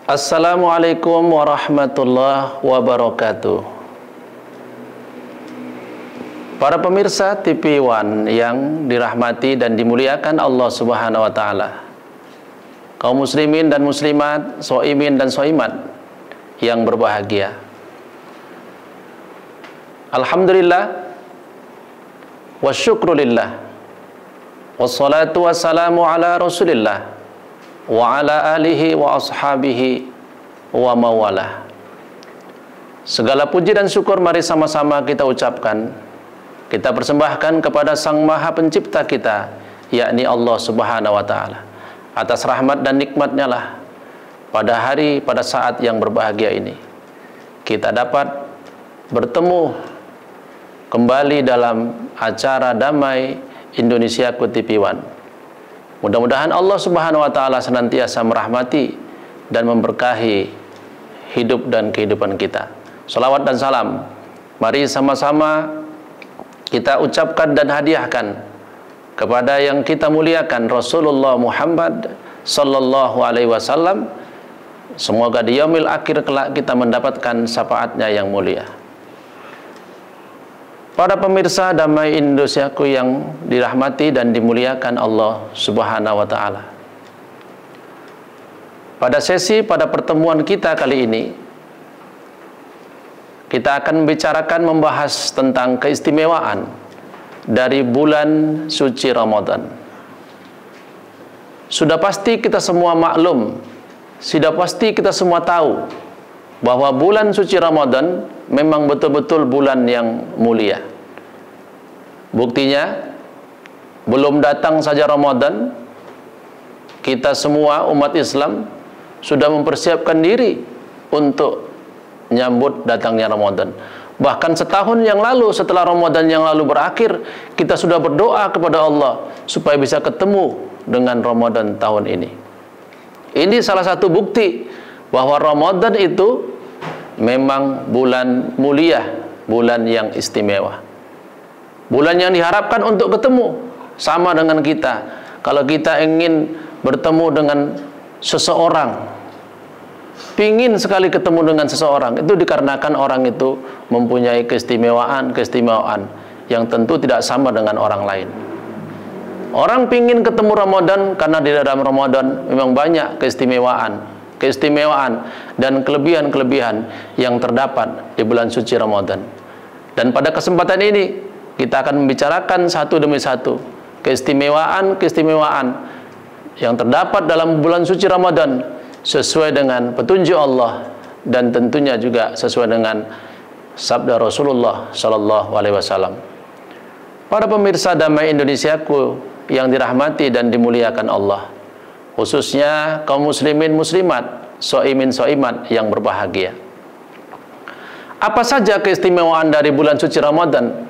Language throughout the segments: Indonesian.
Assalamualaikum warahmatullahi wabarakatuh. Para pemirsa TV One yang dirahmati dan dimuliakan Allah Subhanahu wa taala. Kaum muslimin dan muslimat, shaimin dan shaimat yang berbahagia. Alhamdulillah wasyukrulillah. Wassalatu wassalamu ala Rasulillah wa ala alihi wa ashabihi wa mawalah. Segala puji dan syukur mari sama-sama kita ucapkan, kita persembahkan kepada Sang Maha Pencipta kita, yakni Allah Subhanahu wa taala. Atas rahmat dan nikmatnya lah pada saat yang berbahagia ini kita dapat bertemu kembali dalam acara Damai Indonesiaku TV One. Mudah-mudahan Allah Subhanahu wa taala senantiasa merahmati dan memberkahi hidup dan kehidupan kita. Salawat dan salam mari sama-sama kita ucapkan dan hadiahkan kepada yang kita muliakan, Rasulullah Muhammad sallallahu alaihi wasallam. Semoga di yaumil akhir kelak kita mendapatkan syafaatnya yang mulia. Para pemirsa Damai Indonesiaku yang dirahmati dan dimuliakan Allah Subhanahu wa taala. Pada pertemuan kita kali ini, kita akan membahas tentang keistimewaan dari bulan suci Ramadan. Sudah pasti kita semua maklum, sudah pasti kita semua tahu bahwa bulan suci Ramadan memang betul-betul bulan yang mulia. Buktinya, belum datang saja Ramadan, kita semua umat Islam sudah mempersiapkan diri untuk menyambut datangnya Ramadan. Bahkan setahun yang lalu, setelah Ramadan yang lalu berakhir, kita sudah berdoa kepada Allah supaya bisa ketemu dengan Ramadan tahun ini. Ini salah satu bukti bahwa Ramadan itu memang bulan mulia, bulan yang istimewa. Bulan yang diharapkan untuk ketemu sama dengan kita. Kalau kita ingin bertemu dengan seseorang, pingin sekali ketemu dengan seseorang, itu dikarenakan orang itu mempunyai keistimewaan yang tentu tidak sama dengan orang lain. Orang pingin ketemu Ramadan karena di dalam Ramadan memang banyak keistimewaan dan kelebihan-kelebihan yang terdapat di bulan suci Ramadan. Dan pada kesempatan ini kita akan membicarakan satu demi satu keistimewaan yang terdapat dalam bulan suci Ramadan sesuai dengan petunjuk Allah dan tentunya juga sesuai dengan sabda Rasulullah sallallahu alaihi wasallam. Para pemirsa Damai Indonesiaku yang dirahmati dan dimuliakan Allah, khususnya kaum muslimin muslimat, shaimin shaimat yang berbahagia. Apa saja keistimewaan dari bulan suci Ramadan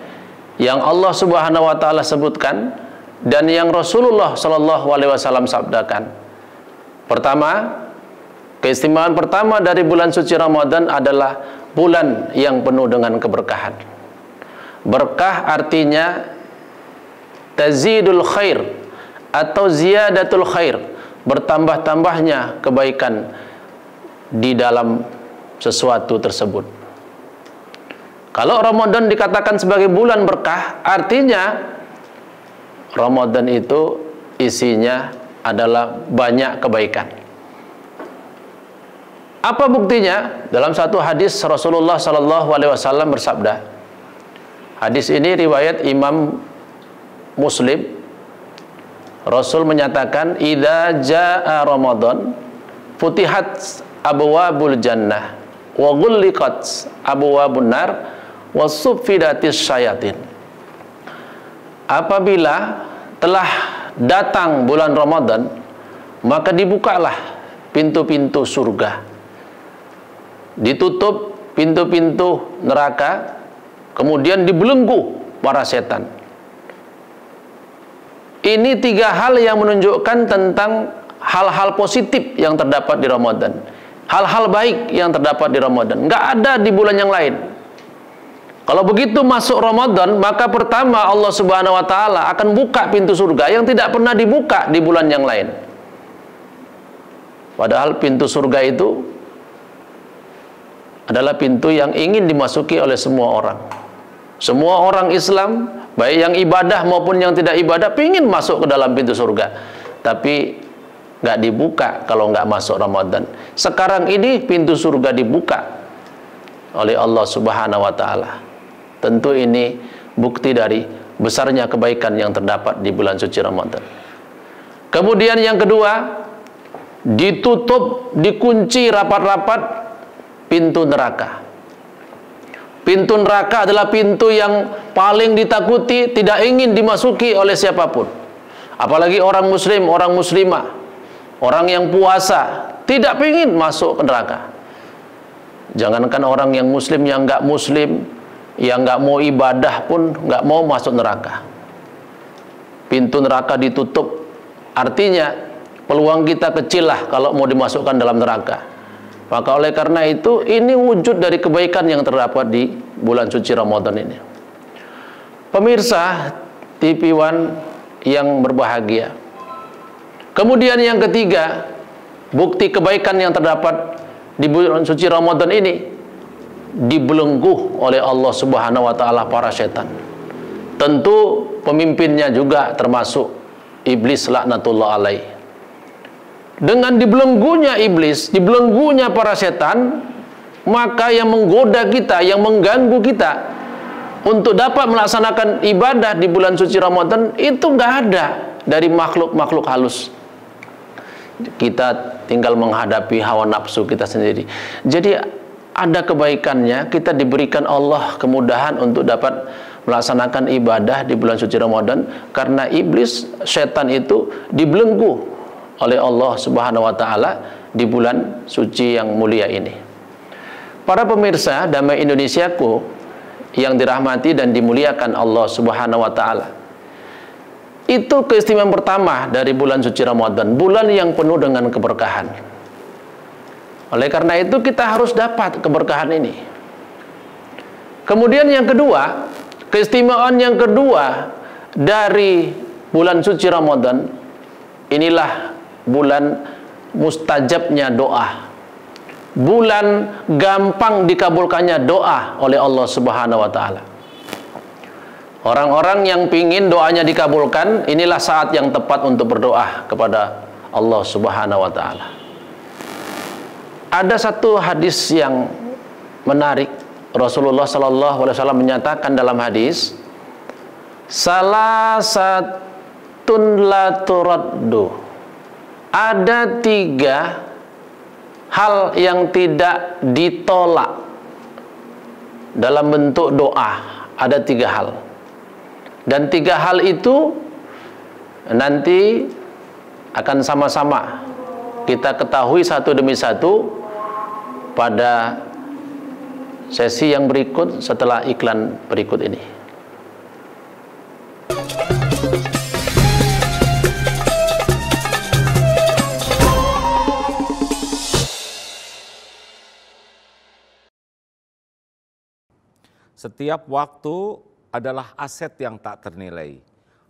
yang Allah Subhanahu wa taala sebutkan dan yang Rasulullah sallallahu alaihi wasallam sabdakan? Pertama, keistimewaan pertama dari bulan suci Ramadan adalah bulan yang penuh dengan keberkahan. Berkah artinya tazidul khair atau ziyadatul khair, bertambah-tambahnya kebaikan di dalam sesuatu tersebut. Kalau Ramadan dikatakan sebagai bulan berkah, artinya Ramadan itu isinya adalah banyak kebaikan. Apa buktinya? Dalam satu hadis Rasulullah sallallahu alaihi wasallam bersabda. Hadis ini riwayat Imam Muslim. Rasul menyatakan, "Idza jaa Ramadan, futihat abwabul jannah wa ghulliqat abwabun nar wa suffidatis syayatin." Apabila telah datang bulan Ramadan, maka dibukalah pintu-pintu surga, ditutup pintu-pintu neraka, kemudian dibelenggu para setan. Ini tiga hal yang menunjukkan tentang hal-hal positif yang terdapat di Ramadan, hal-hal baik yang terdapat di Ramadan. Nggak ada di bulan yang lain. Kalau begitu masuk Ramadan, maka pertama Allah Subhanahu wa taala akan buka pintu surga yang tidak pernah dibuka di bulan yang lain. Padahal pintu surga itu adalah pintu yang ingin dimasuki oleh semua orang. Semua orang Islam, baik yang ibadah maupun yang tidak ibadah, ingin masuk ke dalam pintu surga. Tapi nggak dibuka kalau nggak masuk Ramadan. Sekarang ini pintu surga dibuka oleh Allah Subhanahu wa Ta'ala. Tentu ini bukti dari besarnya kebaikan yang terdapat di bulan suci Ramadan. Kemudian yang kedua, ditutup, dikunci rapat-rapat pintu neraka. Pintu neraka adalah pintu yang paling ditakuti, tidak ingin dimasuki oleh siapapun. Apalagi orang muslim, orang muslimah, orang yang puasa, tidak ingin masuk ke neraka. Jangankan orang yang muslim, yang nggak muslim, yang nggak mau ibadah pun nggak mau masuk neraka. Pintu neraka ditutup, artinya peluang kita kecil lah kalau mau dimasukkan dalam neraka. Maka oleh karena itu, ini wujud dari kebaikan yang terdapat di bulan suci Ramadan ini. Pemirsa TV One yang berbahagia. Kemudian yang ketiga, bukti kebaikan yang terdapat di bulan suci Ramadan ini, dibelenggu oleh Allah Subhanahu wa Ta'ala para setan. Tentu pemimpinnya juga termasuk iblis laknatullah alaih. Dengan dibelenggunya iblis, dibelenggunya para setan, maka yang menggoda kita, yang mengganggu kita untuk dapat melaksanakan ibadah di bulan suci Ramadan itu nggak ada dari makhluk-makhluk halus. Kita tinggal menghadapi hawa nafsu kita sendiri. Jadi ada kebaikannya, kita diberikan Allah kemudahan untuk dapat melaksanakan ibadah di bulan suci Ramadan, karena iblis, setan itu dibelenggu oleh Allah Subhanahu wa Ta'ala di bulan suci yang mulia ini. Para pemirsa Damai Indonesiaku yang dirahmati dan dimuliakan Allah Subhanahu wa Ta'ala, itu keistimewaan pertama dari bulan suci Ramadan, bulan yang penuh dengan keberkahan. Oleh karena itu kita harus dapat keberkahan ini. Kemudian yang kedua, keistimewaan yang kedua dari bulan suci Ramadan, inilah bulan mustajabnya doa, bulan gampang dikabulkannya doa oleh Allah Subhanahu wa Ta'ala. Orang-orang yang pingin doanya dikabulkan, inilah saat yang tepat untuk berdoa kepada Allah Subhanahu wa Ta'ala. Ada satu hadis yang menarik. Rasulullah sallallahu alaihi wasallam menyatakan dalam hadis, salasatun la turaddu. Ada 3 hal yang tidak ditolak dalam bentuk doa. Ada 3 hal. Dan 3 hal itu nanti akan sama-sama kita ketahui satu demi satu pada sesi yang berikut setelah iklan berikut ini. Setiap waktu adalah aset yang tak ternilai.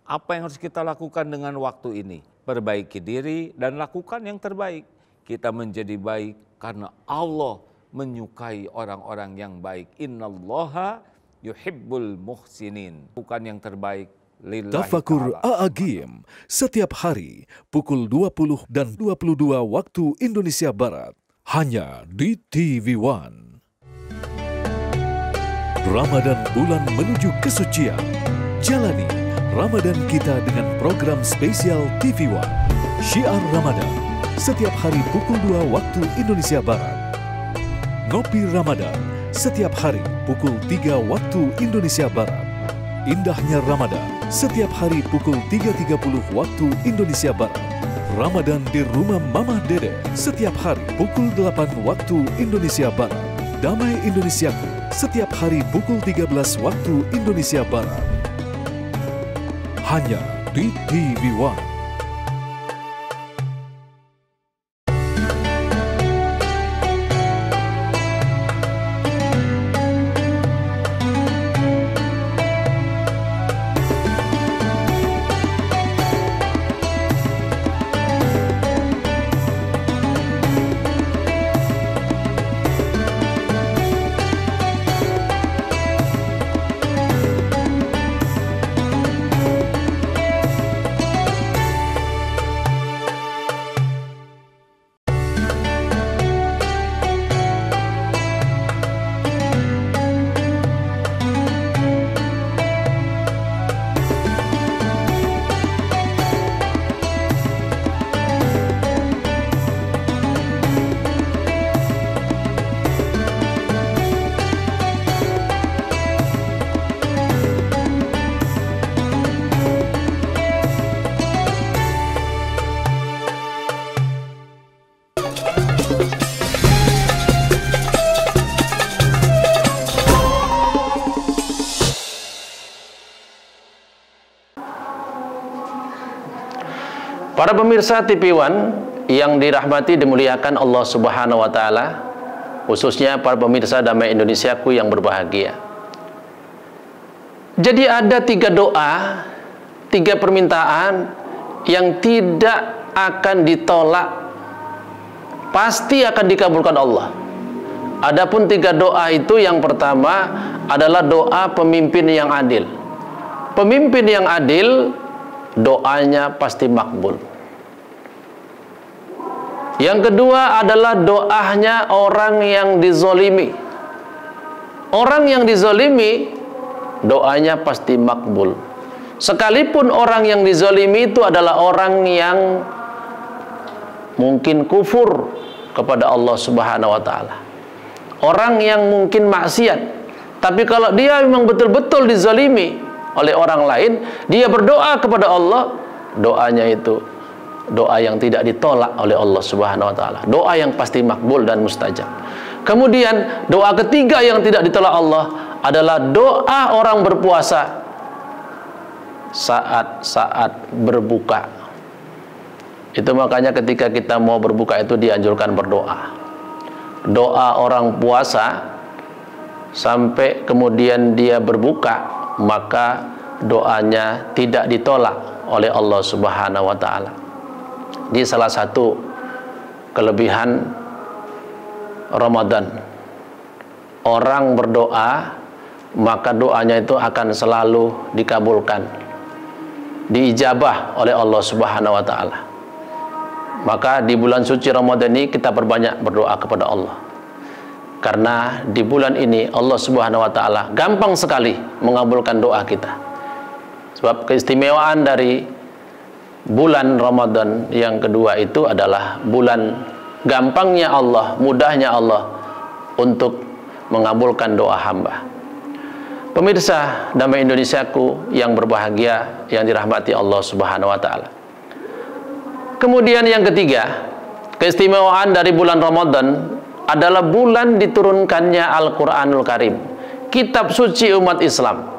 Apa yang harus kita lakukan dengan waktu ini? Perbaiki diri dan lakukan yang terbaik. Kita menjadi baik karena Allah menyukai orang-orang yang baik. Innallaha yuhibbul muhsinin. Bukan yang terbaik lillahi Tafakur A'agim setiap hari pukul 20 dan 22 waktu Indonesia Barat. Hanya di TV One. Ramadan bulan menuju kesucian. Jalani Ramadan kita dengan program spesial TV One. Syiar Ramadan setiap hari pukul 2 waktu Indonesia Barat. Ngopi Ramadan setiap hari pukul 3 waktu Indonesia Barat. Indahnya Ramadan setiap hari pukul 3.30 waktu Indonesia Barat. Ramadan di rumah Mama Dede setiap hari pukul 8 waktu Indonesia Barat. Damai Indonesiaku setiap hari pukul 13 waktu Indonesia Barat. Hanya di TV One. Para pemirsa TV One yang dirahmati dimuliakan Allah Subhanahu wa taala, khususnya para pemirsa Damai Indonesiaku yang berbahagia. Jadi ada 3 doa, 3 permintaan yang tidak akan ditolak, pasti akan dikabulkan Allah. Adapun 3 doa itu, yang pertama adalah doa pemimpin yang adil. Pemimpin yang adil, doanya pasti makbul. Yang kedua adalah doanya orang yang dizolimi. Orang yang dizolimi, doanya pasti makbul. Sekalipun orang yang dizolimi itu adalah orang yang mungkin kufur kepada Allah Subhanahu wa taala. Orang yang mungkin maksiat. Tapi kalau dia memang betul-betul dizolimi oleh orang lain, dia berdoa kepada Allah, doanya itu doa yang tidak ditolak oleh Allah Subhanahu wa taala. Doa yang pasti makbul dan mustajab. Kemudian doa ketiga yang tidak ditolak Allah adalah doa orang berpuasa saat berbuka. Itu makanya ketika kita mau berbuka itu dianjurkan berdoa. Doa orang puasa sampai kemudian dia berbuka, maka doanya tidak ditolak oleh Allah Subhanahu wa taala. Di salah satu kelebihan Ramadan, orang berdoa maka doanya itu akan selalu dikabulkan, diijabah oleh Allah Subhanahu wa taala. Maka di bulan suci Ramadan ini kita perbanyak berdoa kepada Allah. Karena di bulan ini Allah Subhanahu wa taala gampang sekali mengabulkan doa kita. Sebab keistimewaan dari bulan Ramadan yang kedua itu adalah bulan gampangnya Allah, mudahnya Allah untuk mengabulkan doa hamba. Pemirsa Damai Indonesiaku yang berbahagia, yang dirahmati Allah Subhanahu wa taala. Kemudian yang ketiga, keistimewaan dari bulan Ramadan adalah bulan diturunkannya Al-Quranul Karim, kitab suci umat Islam.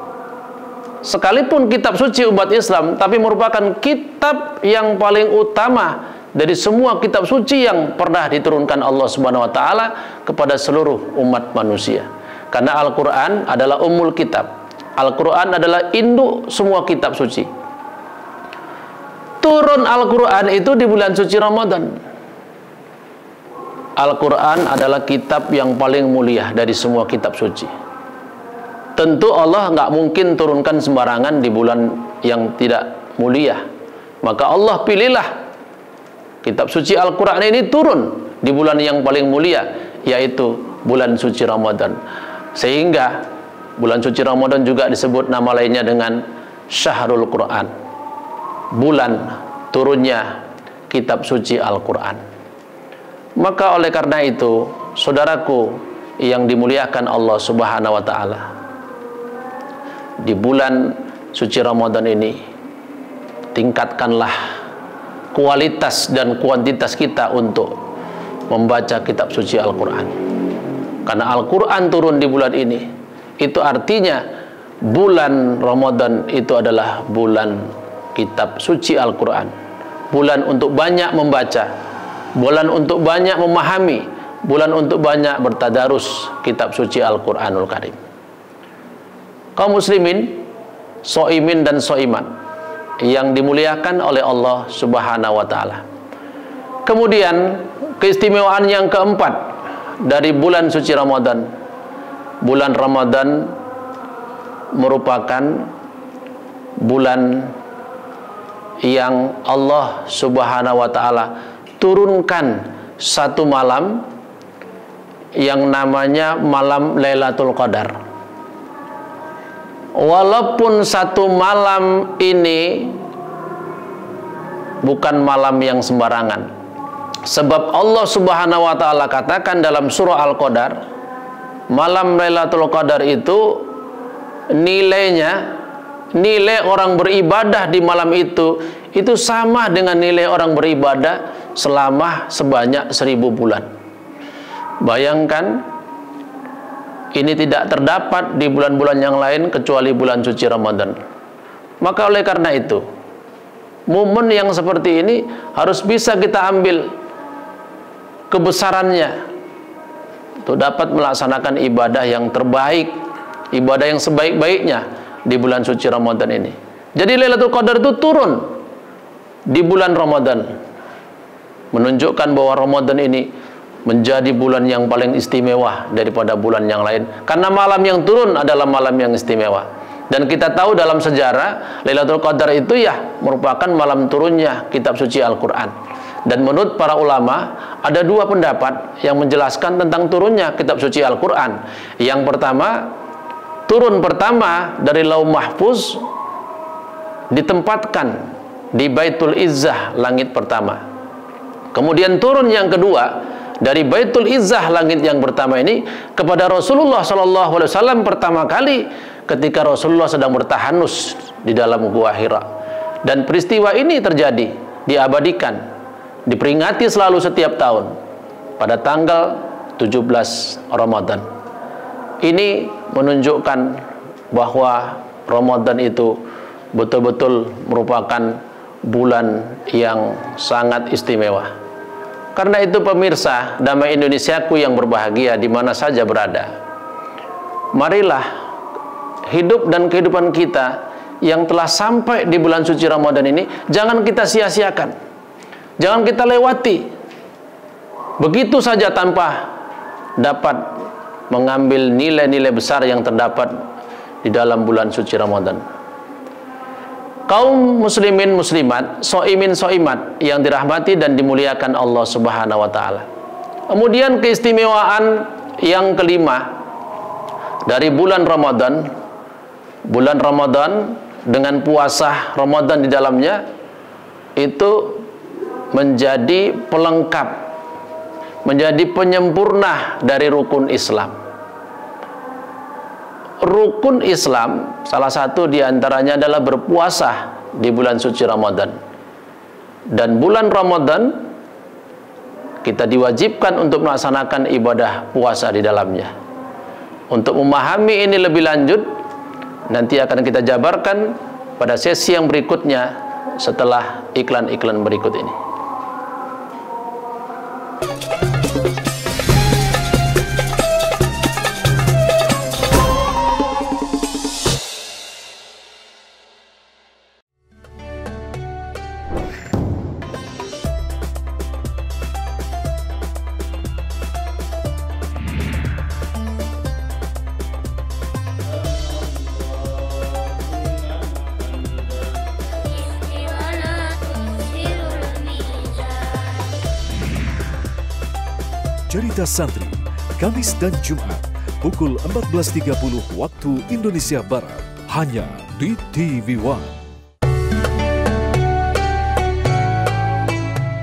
Sekalipun kitab suci umat Islam, tapi merupakan kitab yang paling utama dari semua kitab suci yang pernah diturunkan Allah Subhanahu wa taala kepada seluruh umat manusia. Karena Al-Quran adalah ummul kitab. Al-Quran adalah induk semua kitab suci. Turun Al-Quran itu di bulan suci Ramadan. Al-Quran adalah kitab yang paling mulia dari semua kitab suci. Tentu Allah nggak mungkin turunkan sembarangan di bulan yang tidak mulia. Maka Allah pilihlah kitab suci Al-Quran ini turun di bulan yang paling mulia, yaitu bulan suci Ramadan. Sehingga bulan suci Ramadan juga disebut nama lainnya dengan Syahrul Quran, bulan turunnya kitab suci Al-Quran. Maka oleh karena itu, saudaraku yang dimuliakan Allah Subhanahu wa taala, di bulan suci Ramadan ini tingkatkanlah kualitas dan kuantitas kita untuk membaca kitab suci Al-Quran. Karena Al-Quran turun di bulan ini, itu artinya bulan Ramadan itu adalah bulan kitab suci Al-Quran, bulan untuk banyak membaca, bulan untuk banyak memahami, bulan untuk banyak bertadarus kitab suci Al-Quranul Karim. Kaum muslimin, soimin dan soiman yang dimuliakan oleh Allah Subhanahu wa taala. Kemudian keistimewaan yang keempat dari bulan suci Ramadan. Bulan Ramadan merupakan bulan yang Allah Subhanahu wa taala turunkan satu malam yang namanya malam Lailatul Qadar. Walaupun satu malam ini bukan malam yang sembarangan, sebab Allah Subhanahu wa taala katakan dalam surah Al-Qadar, malam Lailatul Qadar itu nilainya, nilai orang beribadah di malam itu sama dengan nilai orang beribadah selama sebanyak 1000 bulan. Bayangkan, ini tidak terdapat di bulan-bulan yang lain kecuali bulan suci Ramadan. Maka oleh karena itu, momen yang seperti ini harus bisa kita ambil kebesarannya untuk dapat melaksanakan ibadah yang terbaik, ibadah yang sebaik-baiknya di bulan suci Ramadan ini. Jadi Lailatul Qadar itu turun di bulan Ramadan, menunjukkan bahwa Ramadan ini menjadi bulan yang paling istimewa daripada bulan yang lain, karena malam yang turun adalah malam yang istimewa. Dan kita tahu dalam sejarah Lailatul Qadar itu ya merupakan malam turunnya kitab suci Al-Quran. Dan menurut para ulama ada dua pendapat yang menjelaskan tentang turunnya kitab suci Al-Quran. Yang pertama, turun pertama dari Lauh Mahfuz ditempatkan di Baitul Izzah, langit pertama. Kemudian turun yang kedua dari Baitul Izzah, langit yang pertama ini, kepada Rasulullah SAW pertama kali ketika Rasulullah sedang bertahanus di dalam Gua Hira. Dan peristiwa ini terjadi, diabadikan, diperingati selalu setiap tahun pada tanggal 17 Ramadan. Ini menunjukkan bahwa Ramadan itu betul-betul merupakan bulan yang sangat istimewa. Karena itu pemirsa Damai Indonesiaku yang berbahagia di mana saja berada, marilah hidup dan kehidupan kita yang telah sampai di bulan suci Ramadan ini jangan kita sia-siakan. Jangan kita lewati begitu saja tanpa dapat mengambil nilai-nilai besar yang terdapat di dalam bulan suci Ramadan. Kaum muslimin muslimat, soimin soimat yang dirahmati dan dimuliakan Allah Subhanahu wa taala. Kemudian keistimewaan yang kelima dari bulan Ramadan, bulan Ramadan dengan puasa Ramadan di dalamnya itu menjadi pelengkap, menjadi penyempurna dari rukun Islam. Rukun Islam salah satu diantaranya adalah berpuasa di bulan suci Ramadan. Dan bulan Ramadan kita diwajibkan untuk melaksanakan ibadah puasa di dalamnya. Untuk memahami ini lebih lanjut, nanti akan kita jabarkan pada sesi yang berikutnya setelah iklan-iklan berikut ini. Cerita Santri, Kamis dan Jumat, pukul 14.30 waktu Indonesia Barat, hanya di TV One.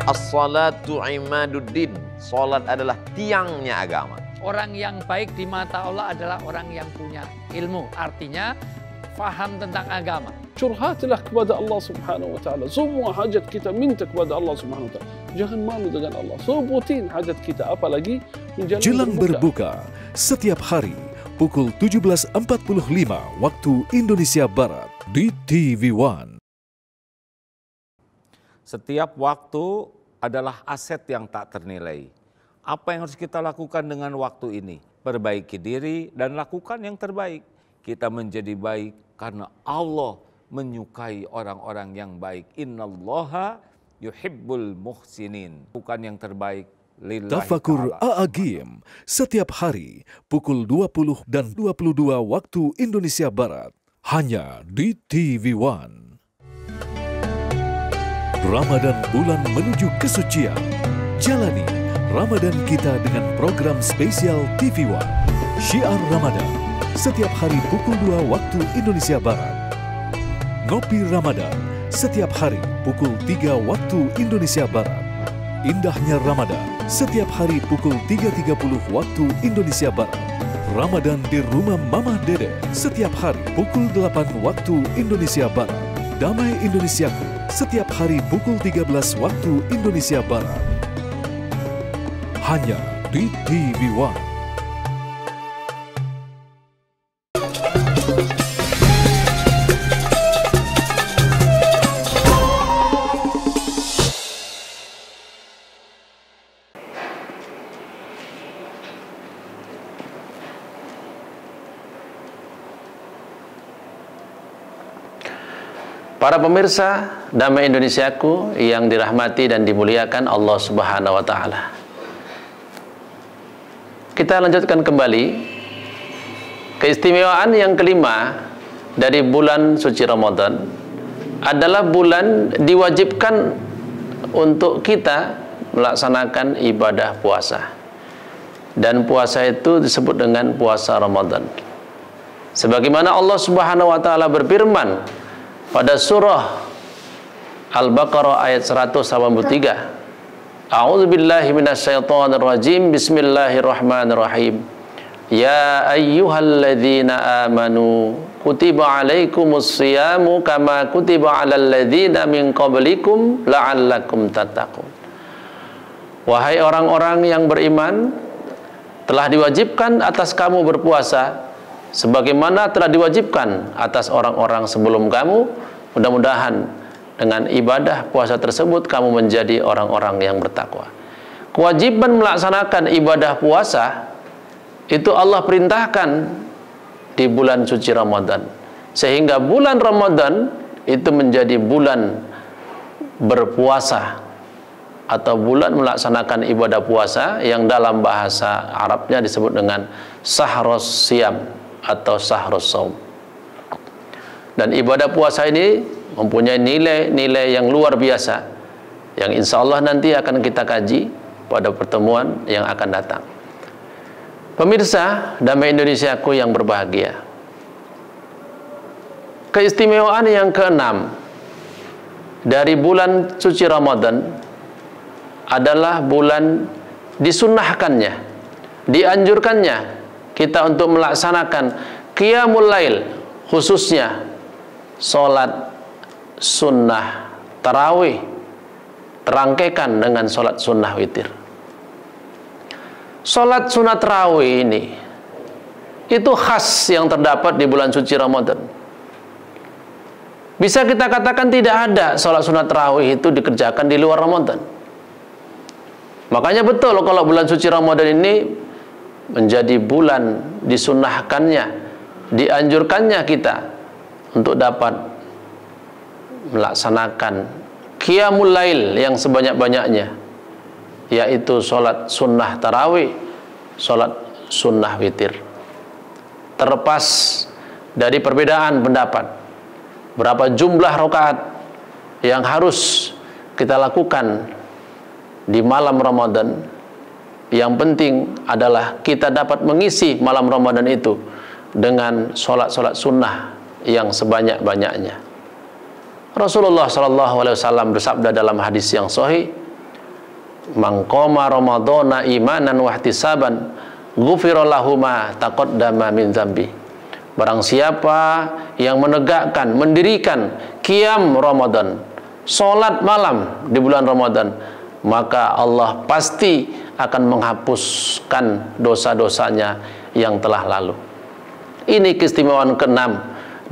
As-salatu imaduddin. Salat adalah tiangnya agama. Orang yang baik di mata Allah adalah orang yang punya ilmu. Artinya, faham tentang agama. Curhatlah kepada Allah Subhanahu wa taala. Semua hajat kita minta kepada Allah Subhanahu wa taala. Jangan malu dengan Allah. Sebutin hajat kita, apalagi menjelang Jelang berbuka setiap hari pukul 17.45 waktu Indonesia Barat di TV One. Setiap waktu adalah aset yang tak ternilai. Apa yang harus kita lakukan dengan waktu ini? Perbaiki diri dan lakukan yang terbaik. Kita menjadi baik karena Allah menyukai orang-orang yang baik. Innallaha yuhibbul muhsinin. Bukan yang terbaik lillahi Tafakur ta'ala. A'agim setiap hari pukul 20 dan 22 waktu Indonesia Barat, hanya di TV One. Ramadan bulan menuju kesucian. Jalani Ramadan kita dengan program spesial TV One. Syiar Ramadan setiap hari pukul 2 waktu Indonesia Barat. Ngopi Ramadan setiap hari pukul 3 waktu Indonesia Barat. Indahnya Ramadan setiap hari pukul 3.30 waktu Indonesia Barat. Ramadan di rumah Mama Dede setiap hari pukul 8 waktu Indonesia Barat. Damai Indonesiaku setiap hari pukul 13 waktu Indonesia Barat. Hanya di TV One. Para pemirsa Damai Indonesiaku yang dirahmati dan dimuliakan Allah Subhanahu wa taala. Kita lanjutkan kembali keistimewaan yang kelima dari bulan suci Ramadan adalah bulan diwajibkan untuk kita melaksanakan ibadah puasa. Dan puasa itu disebut dengan puasa Ramadan. Sebagaimana Allah Subhanahu wa taala berfirman pada surah Al-Baqarah ayat 183. A'udzubillahi minasyaitonirrajim. Bismillahirrahmanirrahim. Ya ayyuhalladzina amanu kutiba alaikumus shiyamu kama kutiba alal ladzina min qablikum la'allakum tattaqun. Wahai orang-orang yang beriman, telah diwajibkan atas kamu berpuasa sebagaimana telah diwajibkan atas orang-orang sebelum kamu. Mudah-mudahan dengan ibadah puasa tersebut kamu menjadi orang-orang yang bertakwa. Kewajiban melaksanakan ibadah puasa itu Allah perintahkan di bulan suci Ramadan, sehingga bulan Ramadan itu menjadi bulan berpuasa atau bulan melaksanakan ibadah puasa yang dalam bahasa Arabnya disebut dengan Sahrus Siyam atau Sahrus Shaum. Dan ibadah puasa ini mempunyai nilai-nilai yang luar biasa yang insya Allah nanti akan kita kaji pada pertemuan yang akan datang. Pemirsa Damai Indonesiaku yang berbahagia, keistimewaan yang keenam dari bulan suci Ramadan adalah bulan disunnahkannya, dianjurkannya kita untuk melaksanakan qiyamul lail, khususnya sholat sunnah tarawih terangkaikan dengan sholat sunnah witir. Sholat sunnah tarawih ini itu khas yang terdapat di bulan suci Ramadan. Bisa kita katakan tidak ada sholat sunnah tarawih itu dikerjakan di luar Ramadan. Makanya betul kalau bulan suci Ramadan ini menjadi bulan disunnahkannya, dianjurkannya kita untuk dapat melaksanakan qiyamul lail yang sebanyak-banyaknya, yaitu sholat sunnah tarawih, sholat sunnah witir. Terlepas dari perbedaan pendapat berapa jumlah rakaat yang harus kita lakukan di malam Ramadan, yang penting adalah kita dapat mengisi malam Ramadan itu dengan sholat-sholat sunnah yang sebanyak-banyaknya. Rasulullah SAW bersabda dalam hadis yang sahih, "Man qama Ramadhana imanan wa ihtisaban, ghufira lahu ma taqaddama min dzambi." Barang siapa yang menegakkan, mendirikan qiyam Ramadan, salat malam di bulan Ramadan, maka Allah pasti akan menghapuskan dosa-dosanya yang telah lalu. Ini keistimewaan ke-6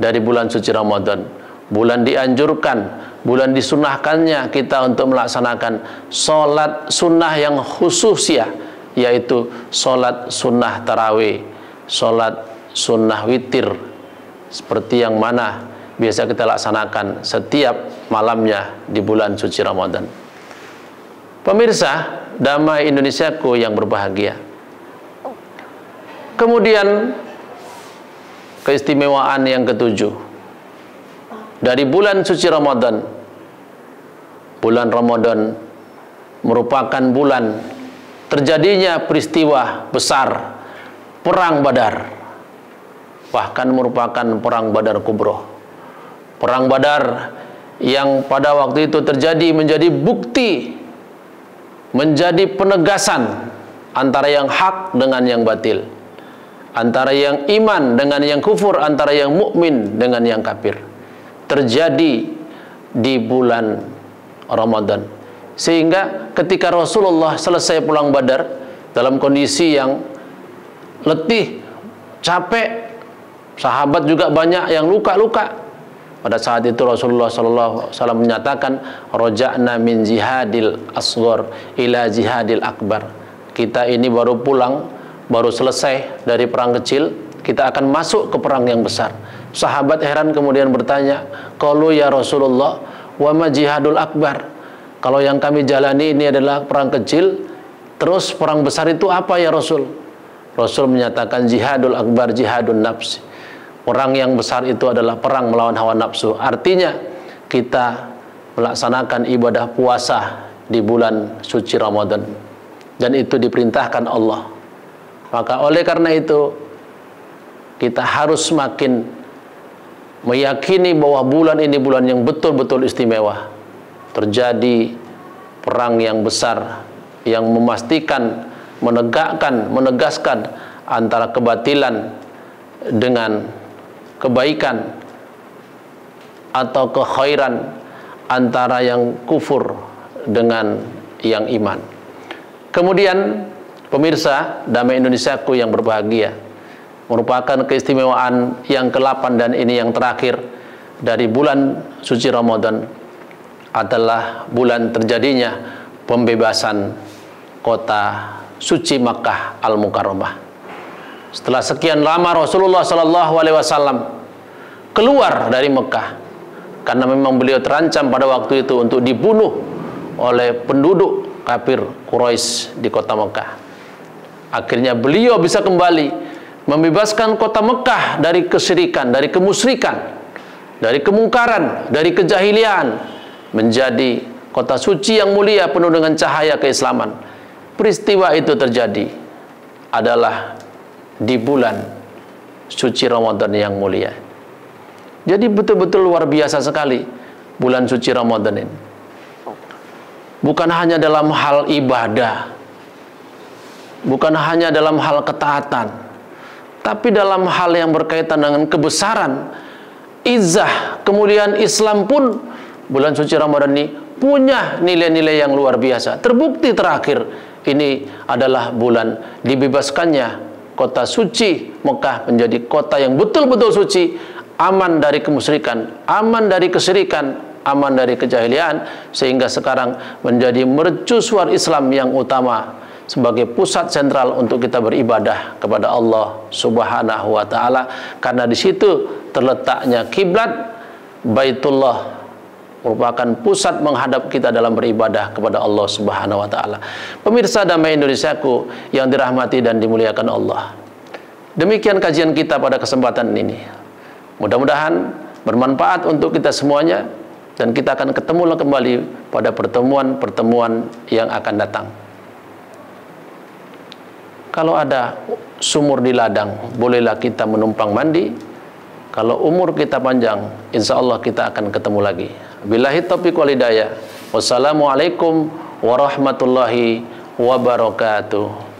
dari bulan suci Ramadan. Bulan dianjurkan, bulan disunnahkannya kita untuk melaksanakan sholat sunnah yang khususnya, yaitu sholat sunnah tarawih, sholat sunnah witir, seperti yang mana biasa kita laksanakan setiap malamnya di bulan suci Ramadan. Pemirsa Damai Indonesiaku yang berbahagia, kemudian keistimewaan yang ketujuh dari bulan suci Ramadan. Bulan Ramadan merupakan bulan terjadinya peristiwa besar Perang Badar, bahkan merupakan Perang Badar Kubro. Perang Badar yang pada waktu itu terjadi menjadi bukti, menjadi penegasan antara yang hak dengan yang batil, antara yang iman dengan yang kufur, antara yang mukmin dengan yang kafir, terjadi di bulan Ramadan. Sehingga ketika Rasulullah selesai pulang Badar dalam kondisi yang letih, capek, sahabat juga banyak yang luka-luka. Pada saat itu Rasulullah SAW menyatakan, roja'na min jihadil asghar ila jihadil akbar. Kita ini baru pulang, baru selesai dari perang kecil, kita akan masuk ke perang yang besar. Sahabat heran kemudian bertanya, "Qalu ya Rasulullah, wa ma jihadul akbar?" Kalau yang kami jalani ini adalah perang kecil, terus perang besar itu apa ya Rasul? Rasul menyatakan jihadul akbar jihadun nafs. Perang yang besar itu adalah perang melawan hawa nafsu. Artinya kita melaksanakan ibadah puasa di bulan suci Ramadan, dan itu diperintahkan Allah. Maka oleh karena itu kita harus semakin meyakini bahwa bulan ini bulan yang betul-betul istimewa. Terjadi perang yang besar yang memastikan, menegakkan, menegaskan antara kebatilan dengan kebaikan, atau kekhairan antara yang kufur dengan yang iman. Kemudian pemirsa Damai Indonesiaku yang berbahagia, merupakan keistimewaan yang ke-8 dan ini yang terakhir dari bulan suci Ramadan adalah bulan terjadinya pembebasan kota suci Makkah Al-Mukarramah. Setelah sekian lama Rasulullah SAW keluar dari Mekah karena memang beliau terancam pada waktu itu untuk dibunuh oleh penduduk kafir Quraisy di kota Mekah. Akhirnya beliau bisa kembali membebaskan kota Mekah dari kesyirikan, dari kemusyrikan, dari kemungkaran, dari kejahilian, menjadi kota suci yang mulia penuh dengan cahaya keislaman. Peristiwa itu terjadi adalah di bulan suci Ramadan yang mulia. Jadi betul-betul luar biasa sekali bulan suci Ramadan ini. Bukan hanya dalam hal ibadah, bukan hanya dalam hal ketaatan, tapi dalam hal yang berkaitan dengan kebesaran, izzah, kemuliaan Islam pun bulan suci Ramadan ini punya nilai-nilai yang luar biasa. Terbukti terakhir ini adalah bulan dibebaskannya kota suci Mekah menjadi kota yang betul-betul suci, aman dari kemusyrikan, aman dari kesyirikan, aman dari kejahilian, sehingga sekarang menjadi mercusuar Islam yang utama sebagai pusat sentral untuk kita beribadah kepada Allah Subhanahu wa taala, karena di situ terletaknya kiblat Baitullah, merupakan pusat menghadap kita dalam beribadah kepada Allah Subhanahu wa taala. Pemirsa Damai Indonesiaku yang dirahmati dan dimuliakan Allah. Demikian kajian kita pada kesempatan ini. Mudah-mudahan bermanfaat untuk kita semuanya, dan kita akan ketemu kembali pada pertemuan-pertemuan yang akan datang. Kalau ada sumur di ladang, bolehlah kita menumpang mandi. Kalau umur kita panjang, insya Allah kita akan ketemu lagi. Billahi taufiq wal hidayah. Wassalamualaikum warahmatullahi wabarakatuh.